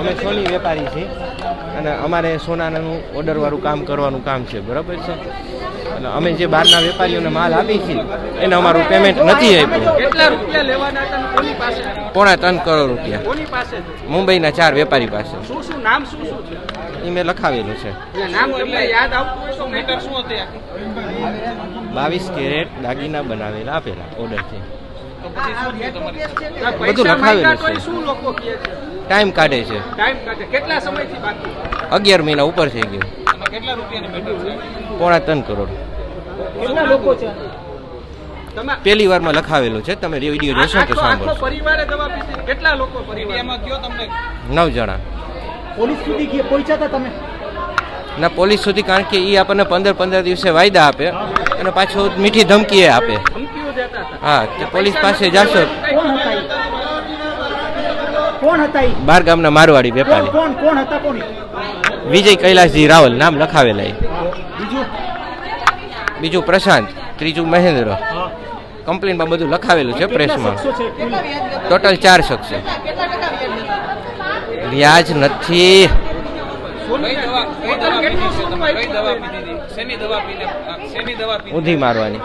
અમે સોની વેપારી છીએ અને અમારે સોનાનું ઓર્ડરવાળું કામ કરવાનું કામ છે, બરાબર છે. અને અમે જે બહારના વેપારીઓને માલ આપી છીએ એને અમારું પેમેન્ટ નથી આપ્યું. કેટલા રૂપિયા લેવાના હતા કોની પાસે? 3.25 કરોડ રૂપિયા. કોની પાસે? મુંબઈના 4 વેપારી પાસે. શું નામ શું છે? એ મેં લખાવેલું છે. નામ તમને યાદ આવતું હોય તો મેટર શું હતી? 22 કેરેટ દાગીના બનાવેલા આપેલા ઓર્ડર છે. બધું લખાવેલું છે. શું લોકો કહે છે? ટાઈમ કાઢે છે. ટાઈમ કાઢે. કેટલા સમયથી બાકી? 11 મહિના ઉપર થઈ ગયો. કેટલા રૂપિયાની મેટર છે? 3.25 કરોડ. કેટલા લોકો છે? પહેલી વારમાં લખાવેલું છે, તમે વિડીયો જોશો તો સાંભળશો. પરિવારે દવા પીધી? કેટલા લોકો પરિવારમાં કયો તમને? 9 જણા. પોલીસ સુધી પહોંચ્યા હતા તમે? ના, પોલીસ સુધી, કારણ કે એ આપણને 15 દિવસે વાયદા આપે અને પાછો મીઠી ધમકી આપે. ધમકીઓ દેતા હતા? હા, કે પોલીસ પાસે જાશો. કોણ હતા? બાર ગામના મારવાડી વેપારી. કોણ હતા? કોણ? વિજય કૈલાસજી રાવલ નામ લખાવેલા. બીજું પ્રશાંત, ત્રીજું મહેન્દ્ર. કમ્પ્લેનમાં બધું લખાવેલું છે પ્રેસમાં. ટોટલ 4 શખ્સ છે. વ્યાજ નથી. ઉધી મારવાની.